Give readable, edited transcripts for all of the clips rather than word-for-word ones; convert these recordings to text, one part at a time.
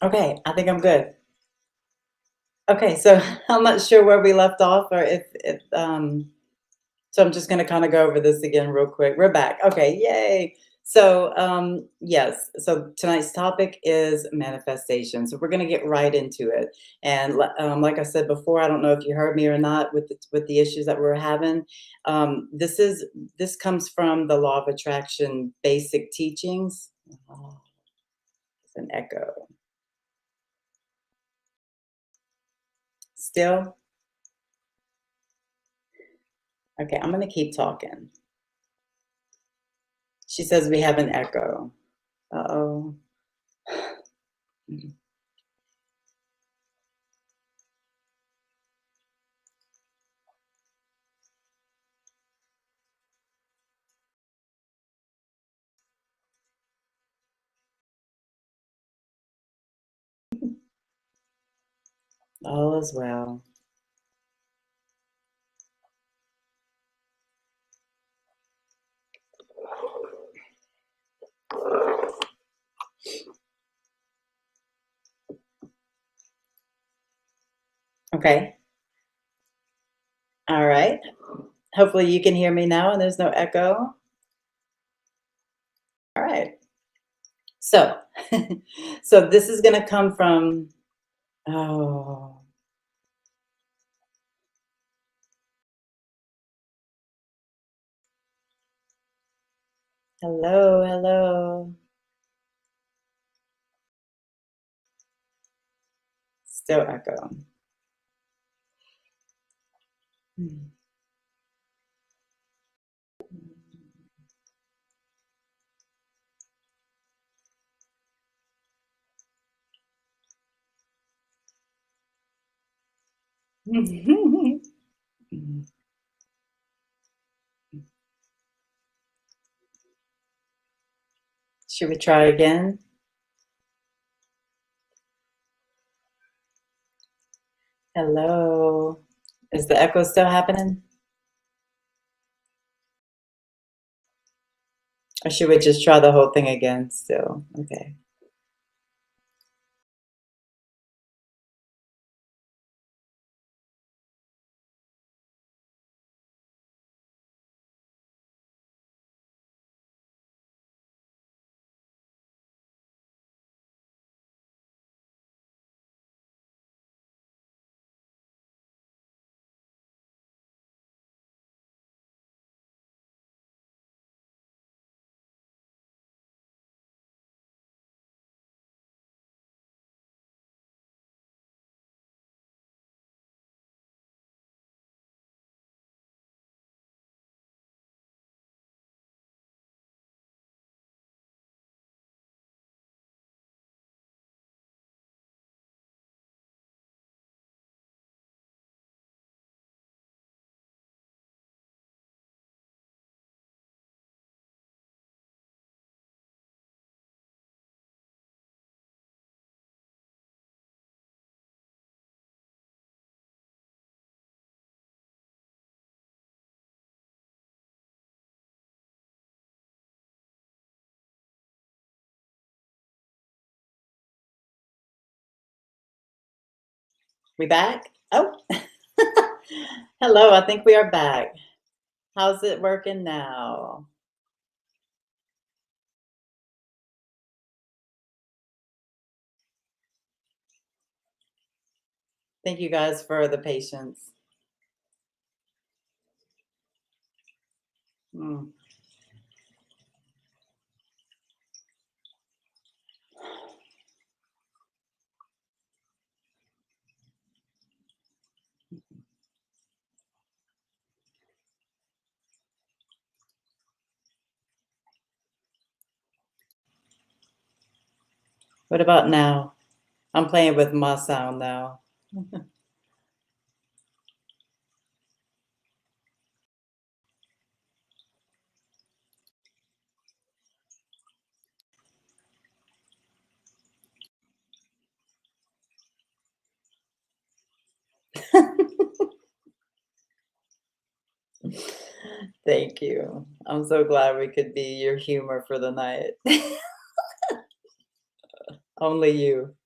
Okay, I think I'm good. Okay, so I'm not sure where we left off or if so I'm just gonna kind of go over this again real quick. We're back. Okay, yay. So yes, so tonight's topic is manifestation. So we're gonna get right into it. And like I said before, I don't know if you heard me or not with the issues that we're having. This comes from the law of attraction basic teachings. Oh, it's an echo. Still? Okay, I'm gonna keep talking. She says we have an echo. Uh-oh. All is well. Okay. All right. Hopefully you can hear me now and there's no echo. All right. So, so this is going to come from, oh, hello, hello. Still echo. Hmm. Should we try again? Hello. Is the echo still happening? Or should we just try the whole thing again still? Okay. We back? Oh, hello. I think we are back. How's it working now? Thank you guys for the patience. Mm. What about now? I'm playing with my sound now. Thank you. I'm so glad we could be your humor for the night. Only you.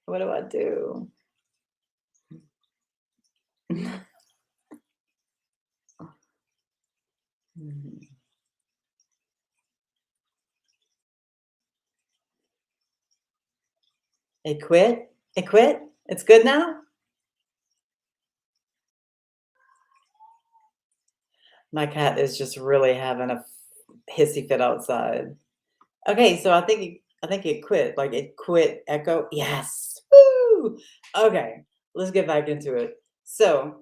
What do I do? It quit? It quit? It's good now? My cat is just really having a hissy fit outside. Okay, so I think it quit. Like it quit echo. Yes. Woo! Okay, let's get back into it. So,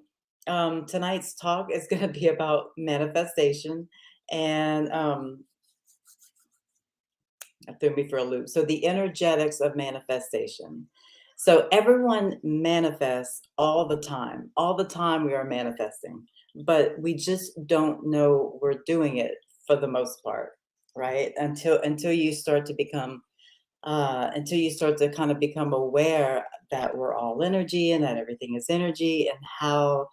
tonight's talk is going to be about manifestation and that threw me for a loop. So the energetics of manifestation. So everyone manifests all the time. All the time we are manifesting, but we just don't know we're doing it for the most part, right? Until you start to become until you start to kind of become aware that we're all energy and that everything is energy and how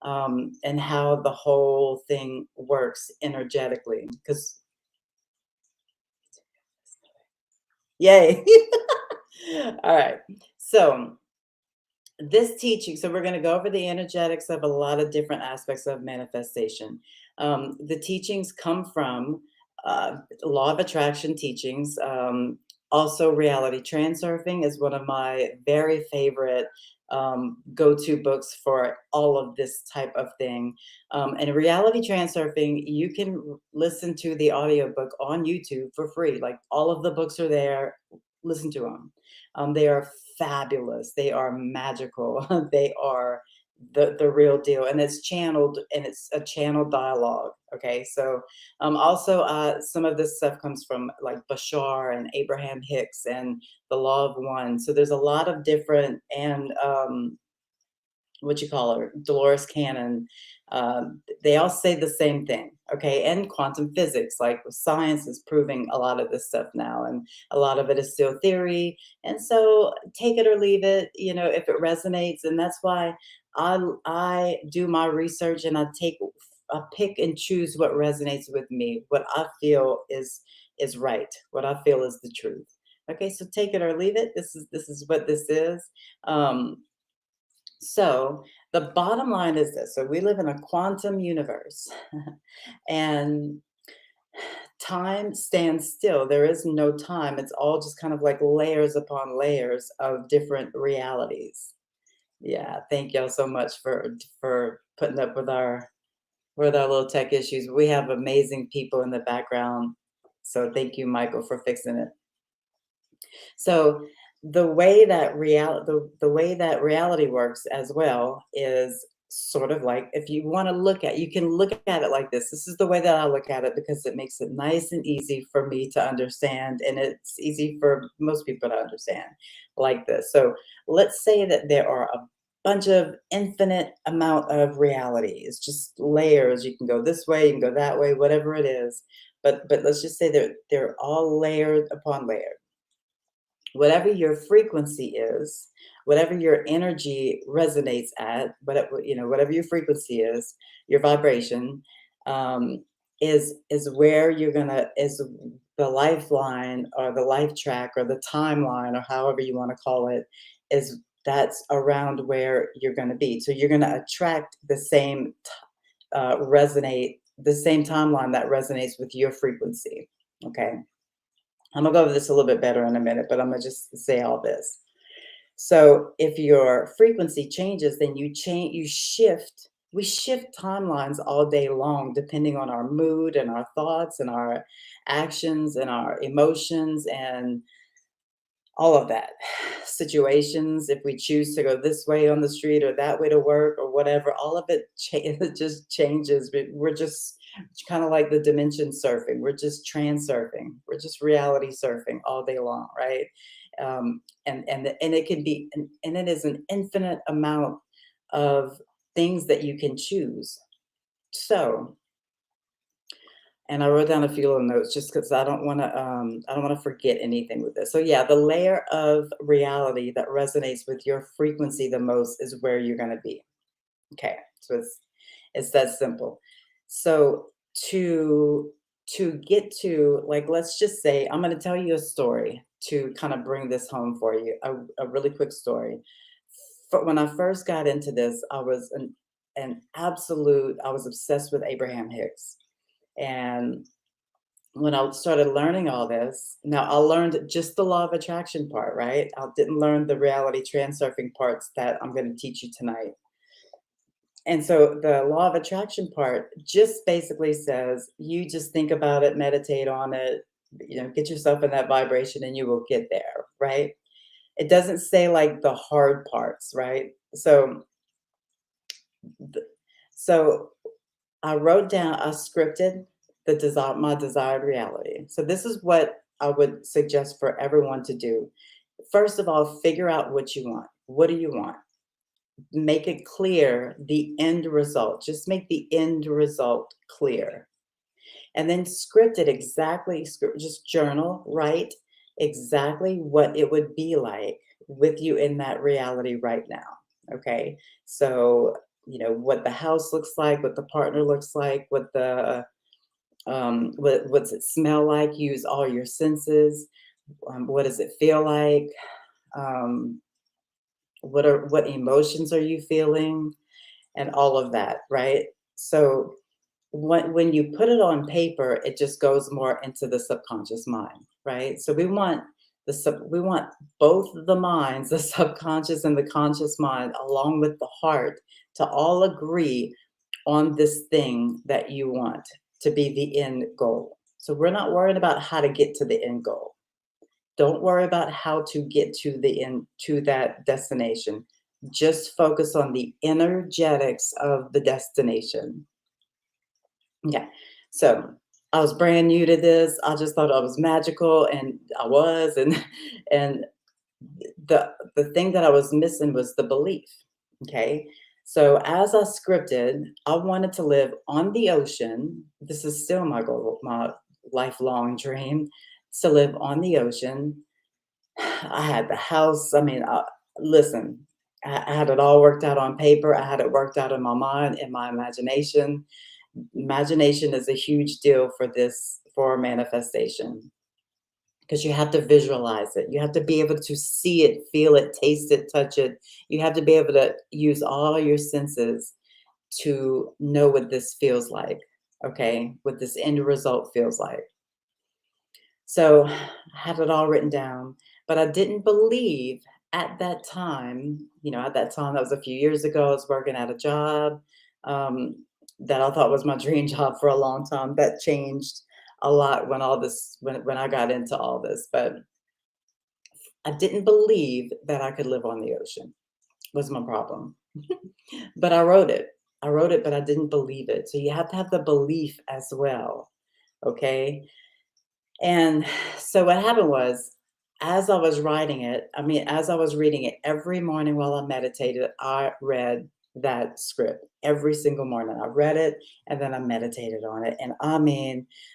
the whole thing works energetically. Because yay. All right. So this teaching, so we're going to go over the energetics of a lot of different aspects of manifestation. The teachings come from law of attraction teachings. Also, reality transurfing is one of my very favorite go-to books for all of this type of thing. And reality transurfing, you can listen to the audiobook on YouTube for free. Like all of the books are there. Listen to them. They are fabulous. They are magical. They are the real deal, and it's channeled, and it's a channeled dialogue. Okay, so also some of this stuff comes from like Bashar and Abraham Hicks and the Law of One. So there's a lot of different and what you call her, Dolores Cannon. They all say the same thing, okay? And quantum physics, like science is proving a lot of this stuff now, and a lot of it is still theory. And so take it or leave it, if it resonates. And that's why I do my research and I pick and choose what resonates with me, what I feel is right, what I feel is the truth. Okay, so take it or leave it. This is what this is. Um, so the bottom line is this. So we live in a quantum universe and time stands still. There is no time. It's all just kind of like layers upon layers of different realities. Yeah, thank y'all so much for putting up with our little tech issues. We have amazing people in the background. So thank you, Michael, for fixing it. So the way that reality works as well is sort of like, if you want to you can look at it like this. This is the way that I look at it because it makes it nice and easy for me to understand, and it's easy for most people to understand like this. So let's say that there are a bunch of infinite amount of reality. It's just layers. You can go this way, you can go that way, whatever it is. But let's just say they're all layered upon layer. Whatever your frequency is, whatever your energy resonates at, whatever your frequency is, your vibration, is where you're gonna is the lifeline or the life track or the timeline or however you want to call it is that's around where you're going to be. So you're going to attract the same resonate the same timeline that resonates with your frequency. Okay. I'm gonna go over this a little bit better in a minute, but I'm gonna just say all this. So if your frequency changes, then you shift. We shift timelines all day long, depending on our mood and our thoughts and our actions and our emotions and all of that. Situations, if we choose to go this way on the street or that way to work or whatever, all of it, it just changes. We're just kind of like the dimension surfing. We're just trans surfing. We're just reality surfing all day long, right? And it can be and it is an infinite amount of things that you can choose. So and I wrote down a few little notes just because I don't want to forget anything with this. So yeah, the layer of reality that resonates with your frequency the most is where you're going to be. Okay, so it's that simple. So to to get to like let's just say I'm going to tell you a story to kind of bring this home for you. A really quick story. When I first got into this, I was an absolute. I was obsessed with Abraham Hicks and when I started learning all this, now I learned just the law of attraction part, right? I didn't learn the reality transurfing parts that I'm going to teach you tonight. And so the law of attraction part just basically says you just think about it, meditate on it, get yourself in that vibration and you will get there, right? It doesn't say like the hard parts, right? Th- so I wrote down, I scripted my desired reality. So this is what I would suggest for everyone to do. First of all, figure out what you want. What do you want? Make it clear the end result. Just make the end result clear. And then script it exactly, just journal, write exactly what it would be like with you in that reality right now. Okay. So, what the house looks like, what the partner looks like, what's it smell like? Use all your senses. What does it feel like? Um, what emotions are you feeling? And all of that, right? So when you put it on paper, it just goes more into the subconscious mind, right? So we want both the minds, the subconscious and the conscious mind, along with the heart, to all agree on this thing that you want to be the end goal. So we're not worried about how to get to the end goal. Don't worry about how to get to the end to that destination. Just focus on the energetics of the destination. Yeah. So I was brand new to this. I just thought I was magical and I was and the thing that I was missing was the belief. Okay. So as I scripted, I wanted to live on the ocean. This is still my goal, my lifelong dream, to live on the ocean. I had the house. I mean, listen, I had it all worked out on paper. I had it worked out in my mind, in my imagination. Imagination is a huge deal for manifestation because you have to visualize it. You have to be able to see it, feel it, taste it, touch it. You have to be able to use all your senses to know what this feels like, okay? What this end result feels like. So I had it all written down, but I didn't believe at that time, that was a few years ago, I was working at a job that I thought was my dream job for a long time. That changed a lot when I got into all this, but I didn't believe that I could live on the ocean was my problem. But I wrote it. I wrote it, but I didn't believe it. So you have to have the belief as well. Okay. And so what happened was, as I was writing it, as I was reading it every morning while I meditated, I read that script every single morning. I read it and then I meditated on it. And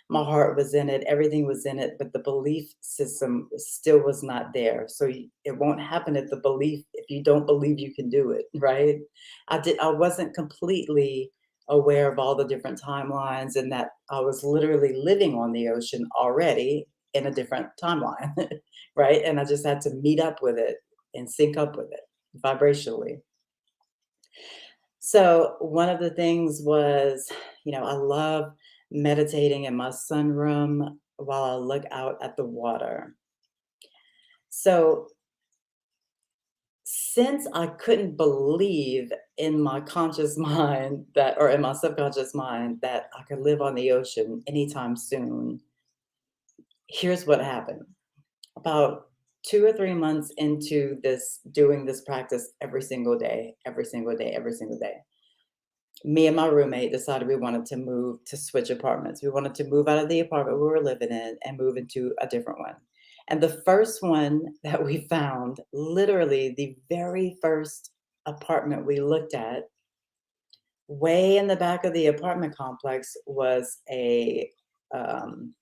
my heart was in it, everything was in it, but the belief system still was not there. So it won't happen if you don't believe you can do it, right? I wasn't completely aware of all the different timelines and that I was literally living on the ocean already. in a different timeline, right? And I just had to meet up with it and sync up with it vibrationally. So one of the things was, I love meditating in my sunroom while I look out at the water. So since I couldn't believe in my conscious mind that, or in my subconscious mind, that I could live on the ocean anytime soon, here's what happened. About 2 or 3 months into this, doing this practice every single day, every single day, every single day, me and my roommate decided we wanted to move to switch apartments. We wanted to move out of the apartment we were living in and move into a different one. And the first one that we found, literally the very first apartment we looked at, way in the back of the apartment complex was um,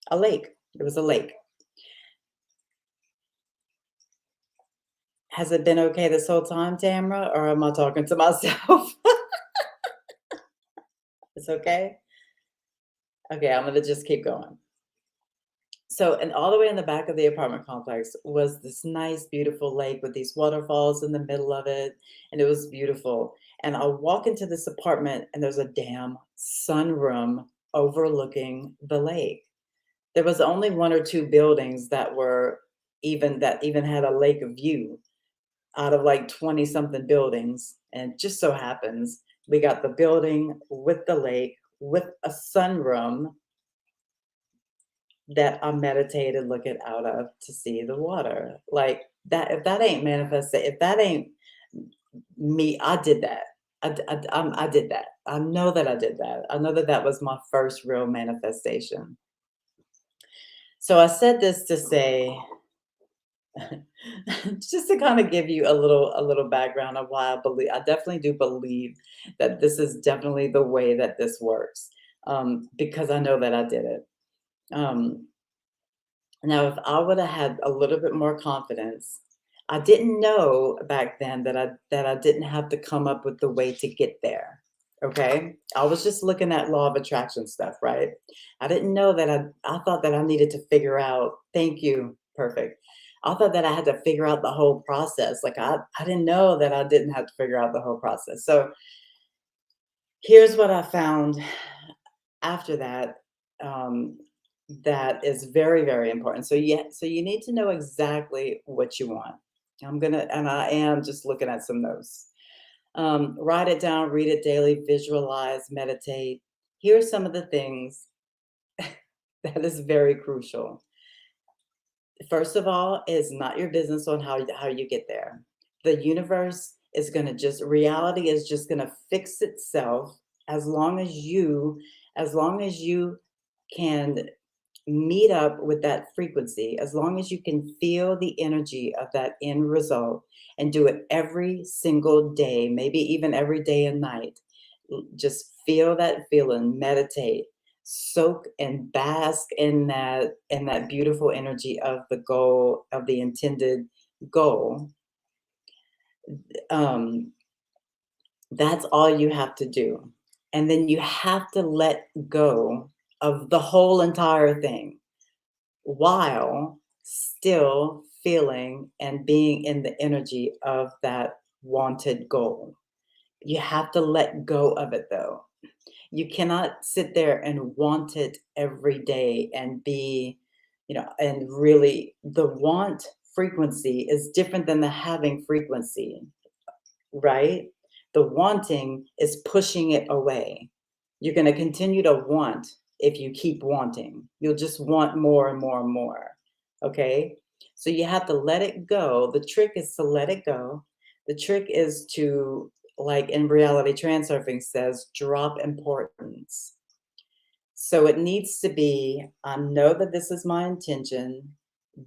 a lake. It was a lake. Has it been okay this whole time, Tamara, or am I talking to myself? It's okay? Okay, I'm gonna just keep going. So, and all the way in the back of the apartment complex was this nice, beautiful lake with these waterfalls in the middle of it, and it was beautiful. And I walk into this apartment, and there's a damn sunroom overlooking the lake. There was only one or two buildings that even had a lake view out of like 20 something buildings. And it just so happens we got the building with the lake with a sunroom that I meditated looking out of to see the water. Like that, if that ain't manifested, if that ain't me, I did that. I did that. I know that I did that. I know that that was my first real manifestation. So I said this to say, just to kind of give you a little background of why I definitely do believe that this is definitely the way that this works, because I know that I did it. Um, Now, if I would have had a little bit more confidence, I didn't know back then that I didn't have to come up with the way to get there. Okay? I was just looking at law of attraction stuff, right? I didn't know that I thought that I needed to figure out, thank you, perfect. I thought that I had to figure out the whole process. Like I didn't know that I didn't have to figure out the whole process. So here's what I found after that, um, that is very, very important. So yeah, so you need to know exactly what you want. And I am just looking at some notes. Write it down, read it daily, visualize, meditate. Here are some of the things that is very crucial. First of all, it's not your business on how you get there. The universe is going to just reality is just going to fix itself as long as you can meet up with that frequency, as long as you can feel the energy of that end result and do it every single day, maybe even every day and night. Just feel that feeling, meditate, soak and bask in that beautiful energy of the goal, of the intended goal. Um, that's all you have to do. And then you have to let go of the whole entire thing while still feeling and being in the energy of that wanted goal. You have to let go of it though. You cannot sit there and want it every day and and really the want frequency is different than the having frequency, right? The wanting is pushing it away. You're going to continue to want if you keep wanting. You'll just want more and more and more. Okay? So you have to let it go. The trick is to let it go. The trick is to, like in reality transurfing says, drop importance. So it needs to be, I know that this is my intention.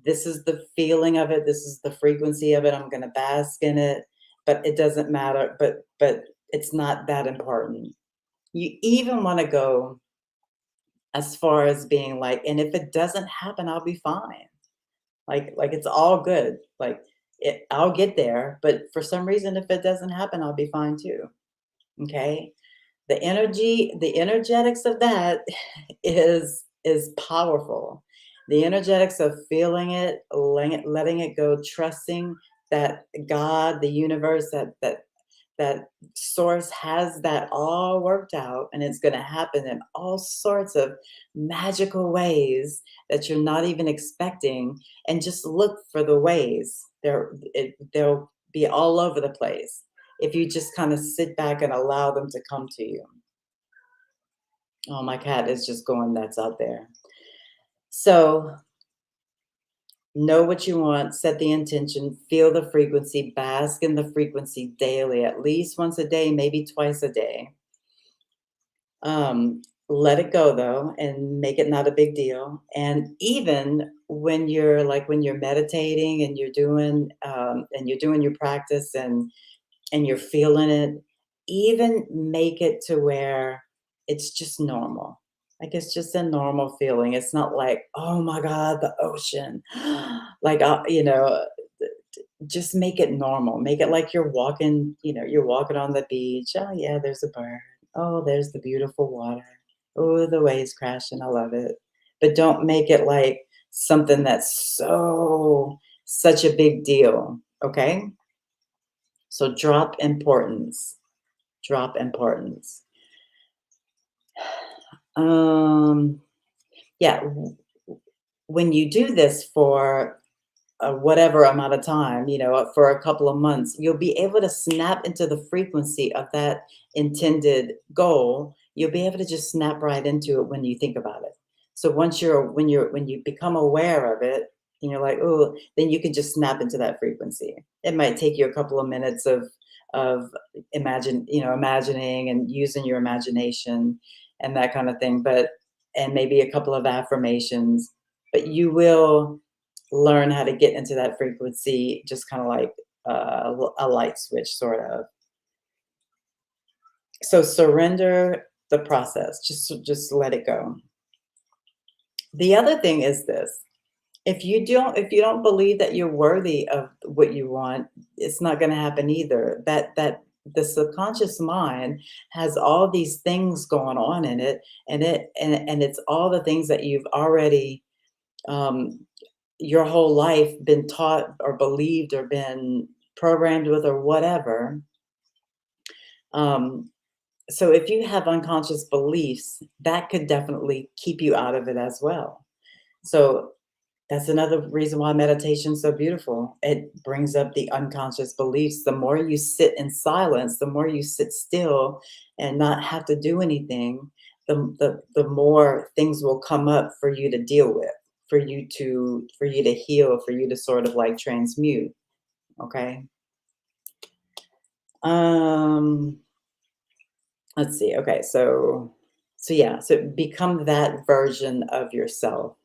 This is the feeling of it. This is the frequency of it. I'm going to bask in it, but it doesn't matter. But it's not that important. You even want to go as far as being like, and if it doesn't happen, I'll be fine. Like it's all good. I'll get there. But for some reason, if it doesn't happen, I'll be fine too. Okay. The energetics of that is powerful. The energetics of feeling it, letting it go, trusting that God, the universe, that source has that all worked out, and it's going to happen in all sorts of magical ways that you're not even expecting. And just look for the ways. They'll be all over the place if you just kind of sit back and allow them to come to you. Oh, my cat is just going nuts out there. So know what you want, set the intention, feel the frequency, bask in the frequency daily, at least once a day, maybe twice a day. Let it go though, and make it not a big deal. And even when you're meditating and you're doing your practice and you're feeling it, even make it to where it's just normal. Like it's just a normal feeling. It's not like, oh my God, the ocean. like, just make it normal. Make it like you're walking on the beach. Oh, yeah, there's a bird. Oh, there's the beautiful water. Oh, the waves crashing. I love it. But don't make it like something that's such a big deal. Okay. So drop importance. Drop importance. Um, yeah. When you do this for whatever amount of time, for a couple of months, you'll be able to snap into the frequency of that intended goal. You'll be able to just snap right into it when you think about it. So when you become aware of it, and you're like, oh, then you can just snap into that frequency. It might take you a couple of minutes of imagining and using your imagination and that kind of thing, and maybe a couple of affirmations, but you will learn how to get into that frequency, just kind of like a light switch, sort of. So surrender the process. Just let it go. The other thing is this: if you don't believe that you're worthy of what you want, it's not going to happen either. That the subconscious mind has all these things going on in it, and it's all the things that you've already um, your whole life been taught or believed or been programmed with or whatever. Um, so if you have unconscious beliefs, that could definitely keep you out of it as well. So that's another reason why meditation is so beautiful. It brings up the unconscious beliefs. The more you sit in silence, the more you sit still and not have to do anything, the more things will come up for you to deal with, for you to heal, for you to sort of like transmute. Okay. Um, let's see. Okay, so become that version of yourself.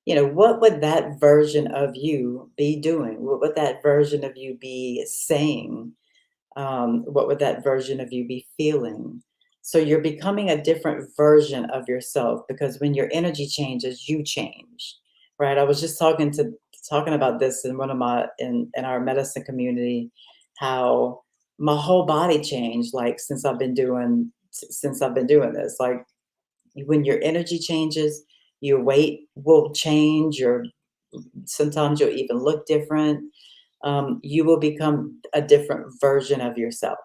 What would that version of you be doing? What would that version of you be saying? What would that version of you be feeling? So you're becoming a different version of yourself, because when your energy changes, you change, right? I was just talking about this in in our medicine community, how my whole body changed, like since I've been doing this. Like when your energy changes, your weight will change. Sometimes you'll even look different. You will become a different version of yourself.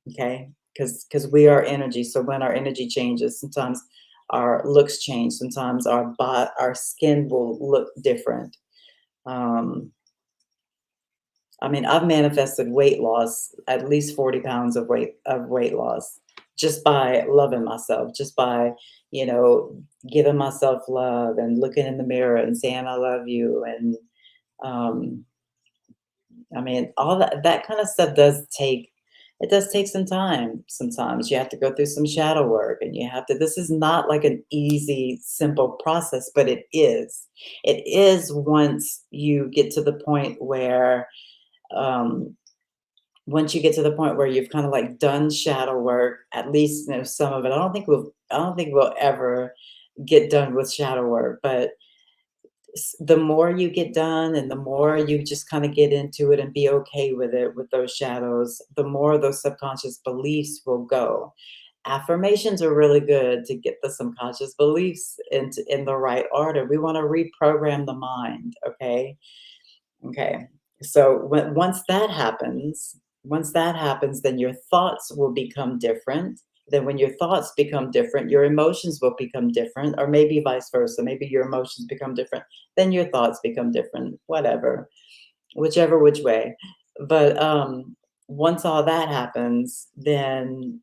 Okay, because we are energy. So when our energy changes, sometimes our looks change. Sometimes our skin will look different. Um, I mean, I've manifested weight loss, at least 40 pounds of weight loss, just by loving myself, just by, you know, giving myself love and looking in the mirror and saying I love you. And um, I mean, all that kind of stuff does take some time. Sometimes you have to go through some shadow work, and this is not like an easy, simple process, but it is. It is once you get to the point where um, you've kind of like done shadow work, at least some of it. I don't think we'll ever get done with shadow work, but the more you get done and the more you just kind of get into it and be okay with it, with those shadows, the more those subconscious beliefs will go. Affirmations are really good to get the subconscious beliefs in the right order. We want to reprogram the mind, okay? Okay. So once that happens, then your thoughts will become different. Then when your thoughts become different, your emotions will become different, or maybe vice versa. Maybe your emotions become different, then your thoughts become different, whatever, whichever which way. But once all that happens, then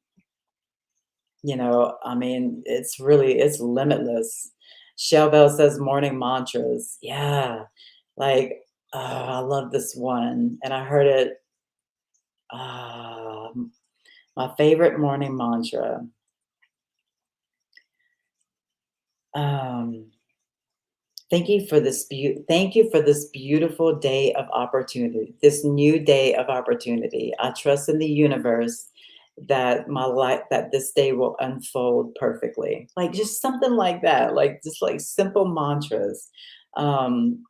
I mean, it's limitless. Shell Bell says morning mantras. Yeah. Like, I love this one. And I heard it, my favorite morning mantra. Um, thank you for this beautiful day of opportunity, this new day of opportunity. I trust in the universe that my life that this day will unfold perfectly. Like just something like that, like just like simple mantras. Um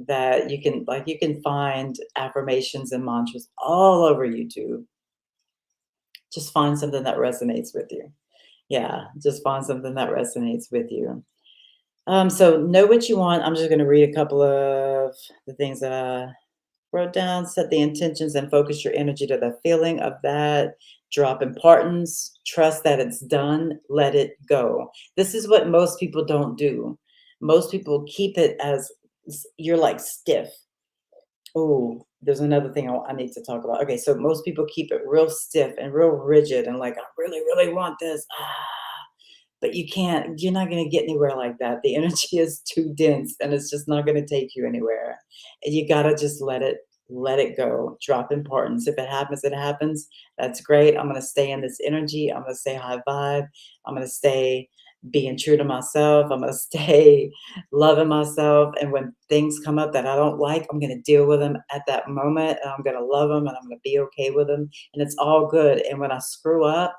that you can find affirmations and mantras all over YouTube. Just find something that resonates with you. Yeah, just find something that resonates with you. So know what you want. I'm just going to read a couple of the things that I wrote down. Set the intentions and focus your energy to the feeling of that. Drop importance. Trust that it's done. Let it go. This is what most people don't do. Most people keep it as you're like stiff. Oh, there's another thing I need to talk about. Okay, so most people keep it real stiff and real rigid and like, I really, really want this. But you're not going to get anywhere like that. The energy is too dense and it's just not going to take you anywhere. And you got to just let it go. Drop importance. If it happens, it happens. That's great. I'm going to stay in this energy. I'm going to stay high vibe. I'm going to stay being true to myself. I'm going to stay loving myself. And when things come up that I don't like, I'm going to deal with them at that moment. And I'm going to love them and I'm going to be okay with them. And it's all good. And when I screw up,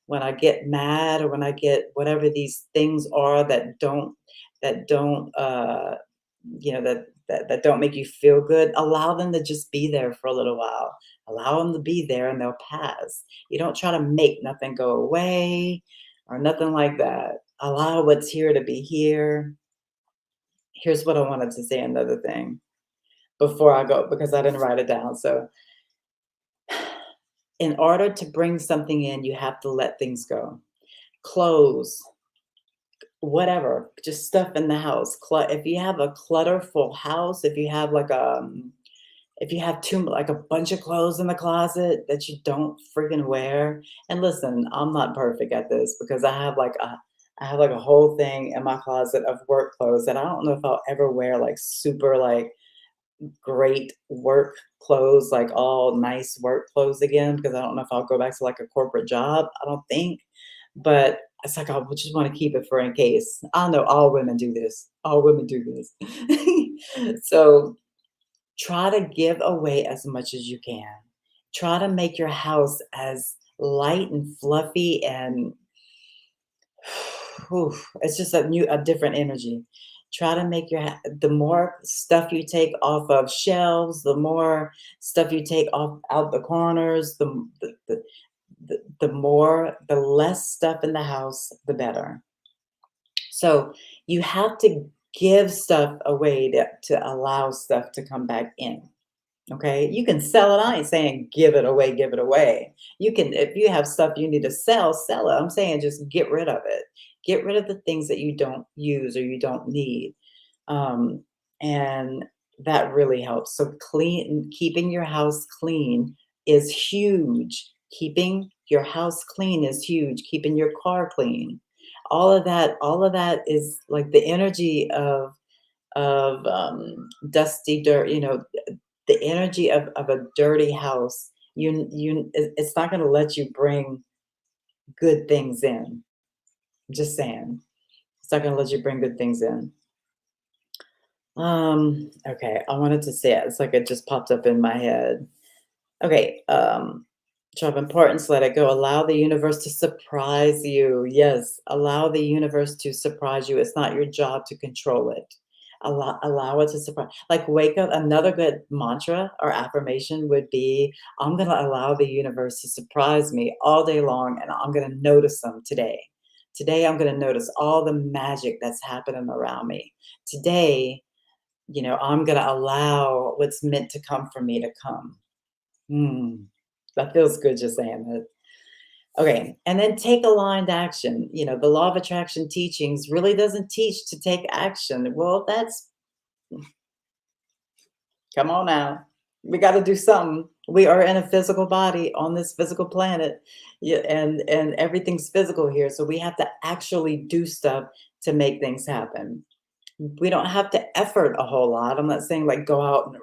when I get mad or when I get whatever these things are that don't that don't make you feel good, allow them to just be there for a little while. Allow them to be there and they'll pass. You don't try to make nothing go away or nothing like that. Allow what's here to be here. Here's what I wanted to say another thing before I go because I didn't write it down. So in order to bring something in, you have to let things go. Clothes, whatever, just stuff in the house. If you have a clutterful house, if you have too like a bunch of clothes in the closet that you don't freaking wear. And listen, I'm not perfect at this because I have like a whole thing in my closet of work clothes that I don't know if I'll ever wear like super like great work clothes, like all nice work clothes again, because I don't know if I'll go back to like a corporate job. I don't think. But it's like I would just want to keep it for in case. I know all women do this. All women do this. So try to give away as much as you can. Try to make your house as light and fluffy and it's just a different energy. Try to make the more stuff you take off of shelves, the more stuff you take off out the corners, the less stuff in the house, the better. So you have to give stuff away to allow stuff to come back in. Okay, you can sell it. I ain't saying give it away, give it away. You can, if you have stuff you need to sell, sell it. I'm saying just get rid of it. Get rid of the things that you don't use or you don't need. Um, and that really helps. So keeping your house clean is huge. Keeping your house clean is huge. Keeping your car clean. All of that is like the energy of dusty dirt, the energy of a dirty house, it's not gonna let you bring good things in. Just saying. It's not gonna let you bring good things in. Okay, I wanted to say it. It's like it just popped up in my head. Okay, drop importance, let it go. Allow the universe to surprise you. Yes, allow the universe to surprise you. It's not your job to control it. Allow it to surprise. Like, wake up. Another good mantra or affirmation would be, I'm going to allow the universe to surprise me all day long, and I'm going to notice them today. Today, I'm going to notice all the magic that's happening around me. Today, I'm going to allow what's meant to come for me to come. Hmm. That feels good just saying it. Okay, and then take aligned action. The law of attraction teachings really doesn't teach to take action. Well, that's come on now. We got to do something. We are in a physical body on this physical planet. Yeah, and everything's physical here. So we have to actually do stuff to make things happen. We don't have to effort a whole lot. I'm not saying like go out and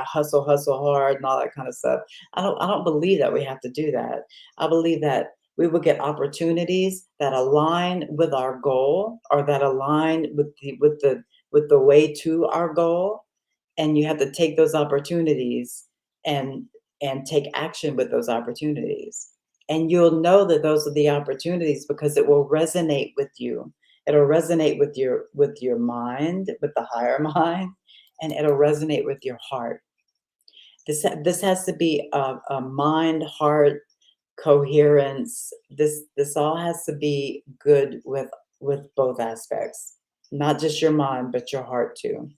hustle hard and all that kind of stuff. I don't believe that we have to do that. I believe that we will get opportunities that align with our goal, or that align with the way to our goal, and you have to take those opportunities and take action with those opportunities. And you'll know that those are the opportunities because it will resonate with you. It'll resonate with your mind, with the higher mind, and it'll resonate with your heart. This has to be a mind heart coherence. This all has to be good with both aspects, not just your mind but your heart too.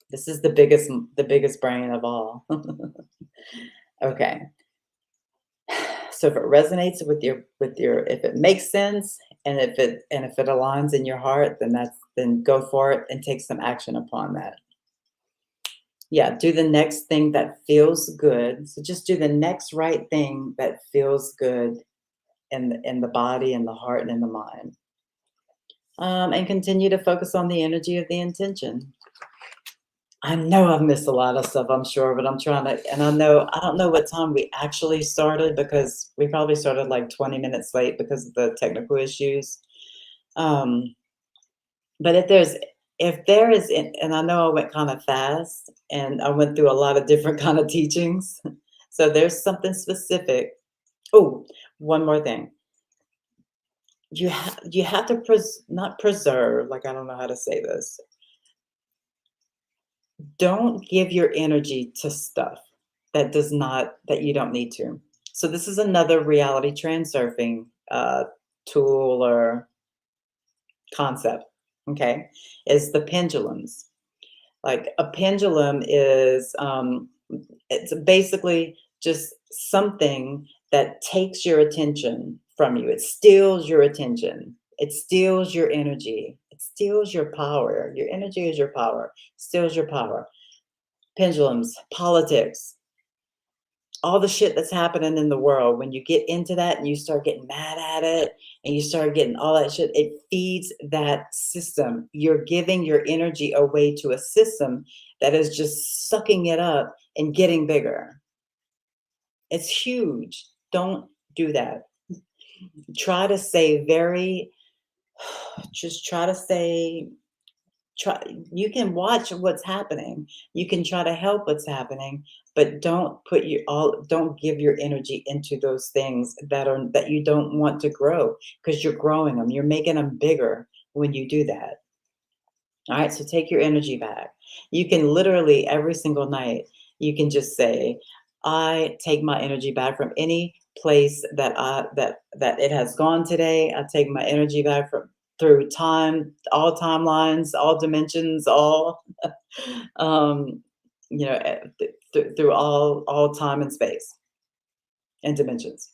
This is the biggest brain of all. Okay. So if it resonates with your if it makes sense, and if it aligns in your heart, then go for it and take some action upon that. Yeah, do the next thing that feels good. So just do the next right thing that feels good in the body and the heart and in the mind. And continue to focus on the energy of the intention. I know I've missed a lot of stuff, I'm sure, but I'm trying to, and I don't know what time we actually started because we probably started like 20 minutes late because of the technical issues. Um, but if there is, and I know I went kind of fast and I went through a lot of different kind of teachings. So there's something specific. Oh, one more thing. You have to not preserve, like, I don't know how to say this. Don't give your energy to stuff that you don't need to. So this is another reality transurfing tool or concept. Okay, is the pendulums. Like a pendulum is it's basically just something that takes your attention from you. It steals your attention. It steals your energy. It steals your power. Your energy is your power. Steals your power. Pendulums, politics, all the shit that's happening in the world, when you get into that and you start getting mad at it and you start getting all that shit, it feeds that system. You're giving your energy away to a system that is just sucking it up and getting bigger. It's huge. Don't do that. Try to stay very, just try to stay try you can watch what's happening. You can try to help what's happening, but don't give your energy into those things that you don't want to grow, because you're growing them. You're making them bigger when you do that. All right, so take your energy back. You can literally every single night, you can just say, I take my energy back from any place that it has gone today. I take my energy back from through time, all timelines, all dimensions, all um, through all time and space and dimensions.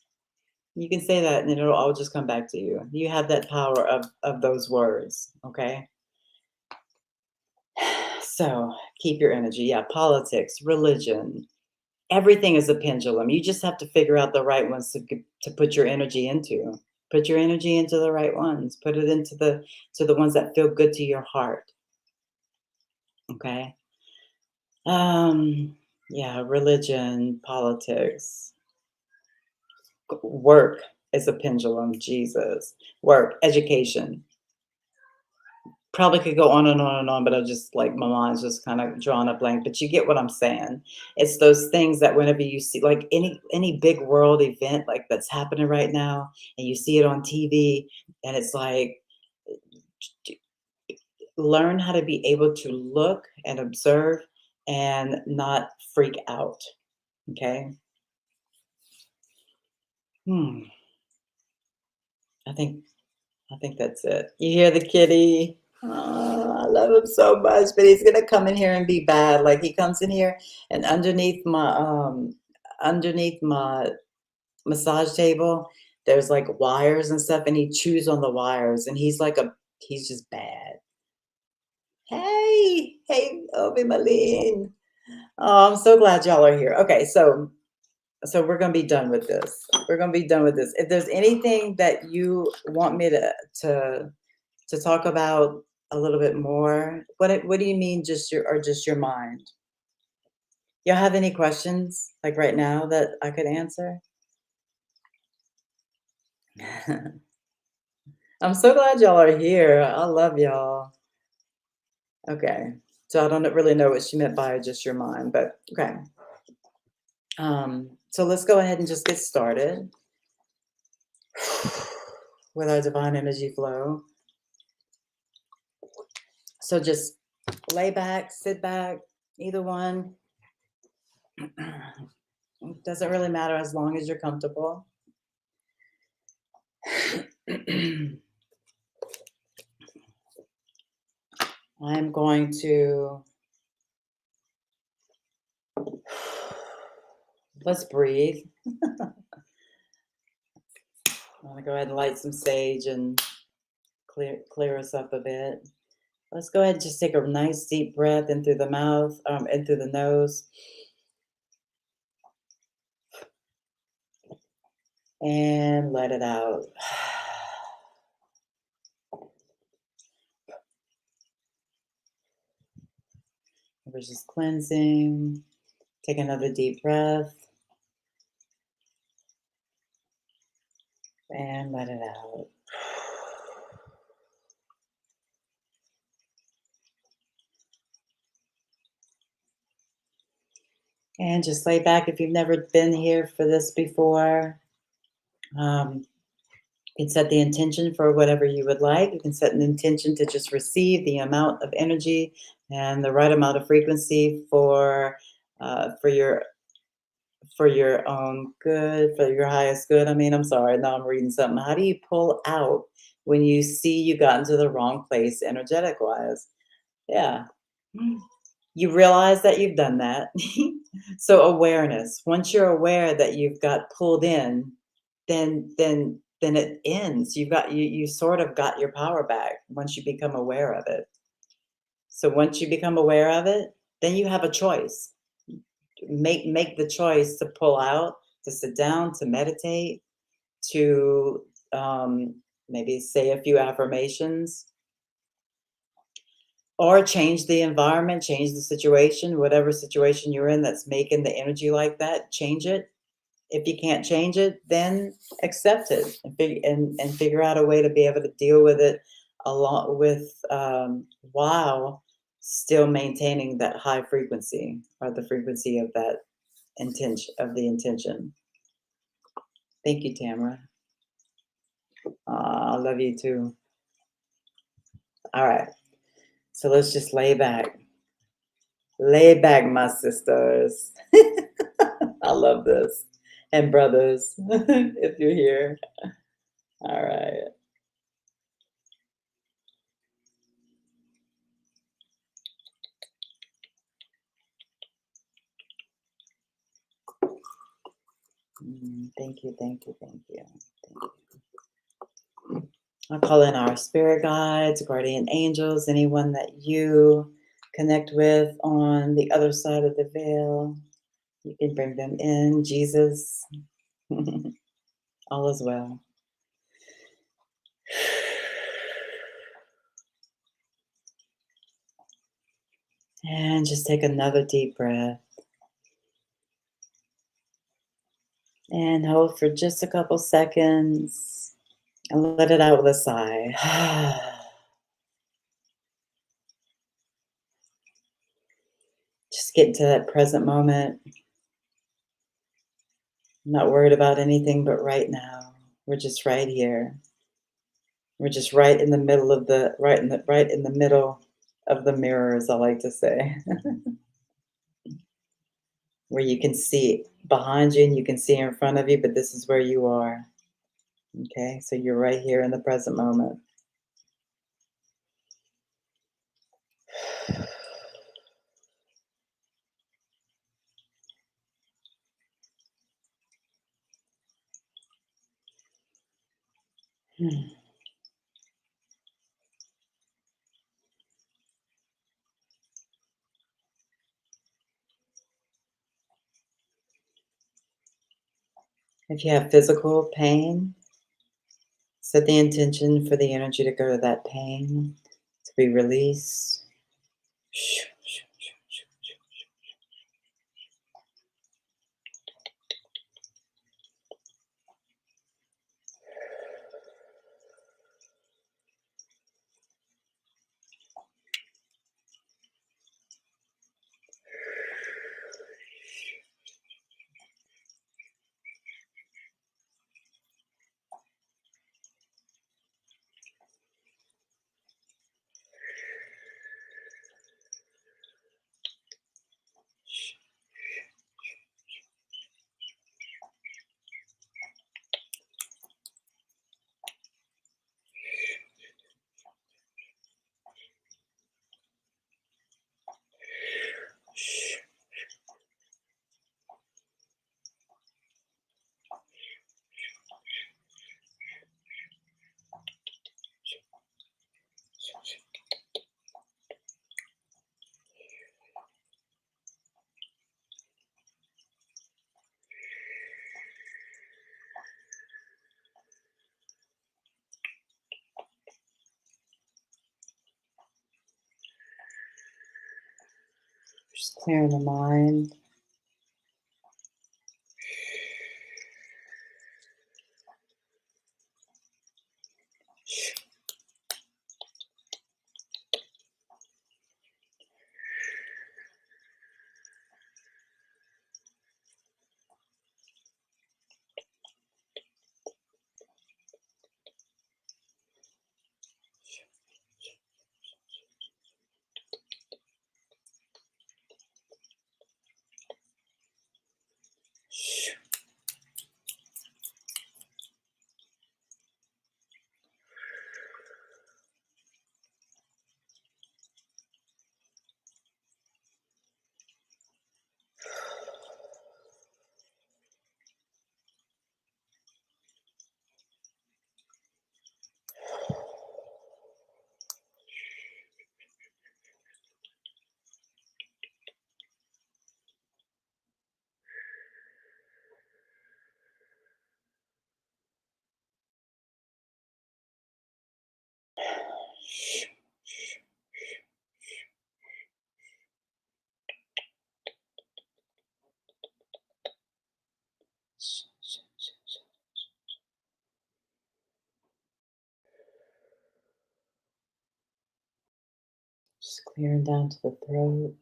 You can say that and it'll all just come back to you. You have that power of those words, okay? So keep your energy. Yeah, politics, religion, everything is a pendulum. You just have to figure out the right ones to put your energy into. Put your energy into the right ones. Put it into the ones that feel good to your heart. Okay. Yeah, religion, politics, work is a pendulum. Jesus, work, education. Probably could go on and on and on, but I just like my mind's just kind of drawing a blank. But you get what I'm saying. It's those things that whenever you see like any big world event like that's happening right now, and you see it on TV, and it's like learn how to be able to look and observe and not freak out. Okay. Hmm. I think I think that's it. You hear the kitty? Oh, I love him so much, but he's gonna come in here and be bad. Like he comes in here and underneath my massage table, there's like wires and stuff, and he chews on the wires, and he's just bad. Hey, hey, Obi Malene. Oh, I'm so glad y'all are here. Okay, so we're gonna be done with this. We're gonna be done with this. If there's anything that you want me to talk about a little bit more, what do you mean just your mind? Y'all have any questions like right now that I could answer? I'm so glad y'all are here. I love y'all. Okay. So I don't really know what she meant by just your mind, but okay. So let's go ahead and just get started with our divine energy flow. So just lay back, sit back, either one. It doesn't really matter as long as you're comfortable. I'm going to let's breathe. I'm gonna go ahead and light some sage and clear us up a bit. Let's go ahead and just take a nice deep breath in through the mouth, in through the nose, and let it out. We're just cleansing. Take another deep breath and let it out. And just lay back if you've never been here for this before. You can set the intention for whatever you would like. You can set an intention to just receive the amount of energy and the right amount of frequency uh, for your for your own good, for your highest good. I mean, I'm sorry, now I'm reading something. How do you pull out when you see you got into the wrong place energetic wise? Yeah. You realize that you've done that. So awareness. Once you're aware that you've got pulled in, then it ends. You sort of got your power back once you become aware of it. So once you become aware of it, then you have a choice. Make the choice to pull out, to sit down, to meditate, to maybe say a few affirmations, or change the environment, change the situation, whatever situation you're in that's making the energy like that, change it. If you can't change it, then accept it and figure out a way to be able to deal with it along with while still maintaining that high frequency or the frequency of that intention. Thank you, Tamara. I love you too. All right. So let's just lay back. Lay back, my sisters. I love this. And brothers, if you're here. All right. Thank you, thank you, thank you. Thank you. I call in our spirit guides, guardian angels, anyone that you connect with on the other side of the veil. You can bring them in. Jesus, all is well. And just take another deep breath. And hold for just a couple seconds. And let it out with a sigh. Just get into that present moment. I'm not worried about anything but right now. We're just right here. We're just right in the middle of the right in the middle of the mirror, as I like to say, where you can see behind you and you can see in front of you, but this is where you are. Okay, so you're right here in the present moment. Hmm. If you have physical pain, set the intention for the energy to go to that pain to be released. Just clearing the mind. Just clearing down to the throat.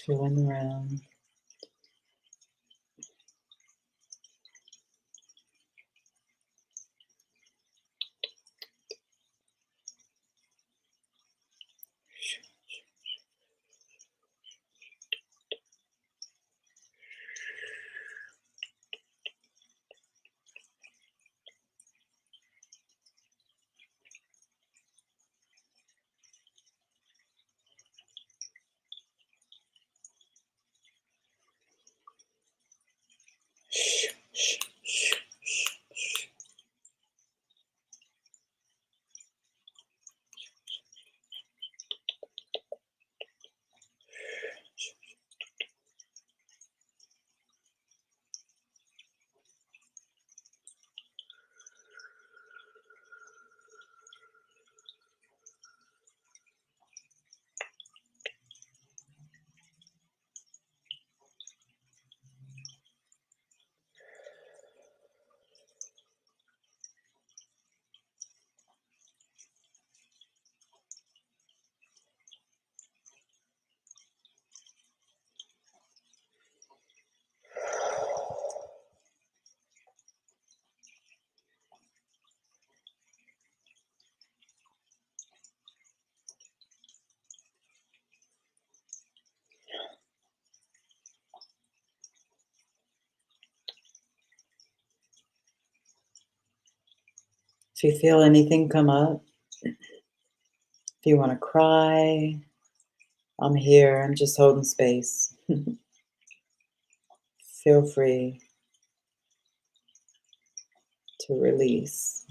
Feeling the room. If you feel anything come up, if you want to cry, I'm here. I'm just holding space. Feel free to release.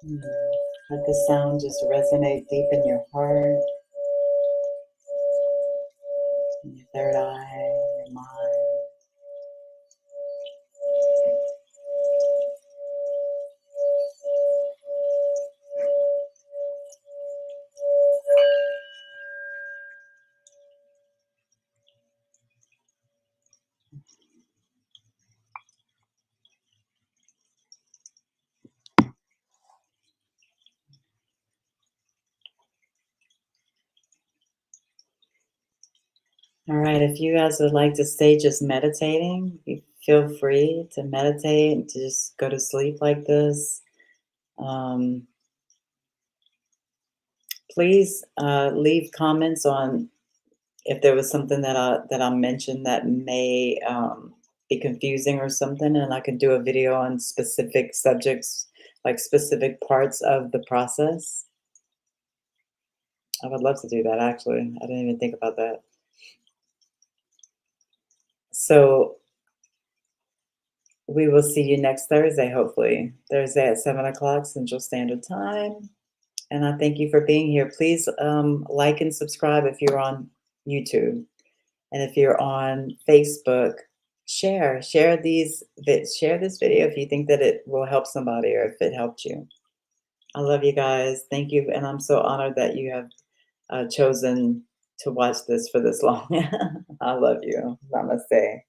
Mm. Let the sound just resonate deep in your heart, in your third eye, your mind. All right, if you guys would like to stay just meditating, you feel free to meditate, to just go to sleep like this. Um, please leave comments on if there was something that I mentioned that may be confusing or something, and I could do a video on specific subjects, like specific parts of the process. I would love to do that, actually. I didn't even think about that. So we will see you next Thursday, hopefully. Thursday at 7 o'clock Central Standard Time. And I thank you for being here. Please like and subscribe if you're on YouTube. And if you're on Facebook, share this video if you think that it will help somebody or if it helped you. I love you guys. Thank you. And I'm so honored that you have chosen to watch this for this long. I love you. Namaste.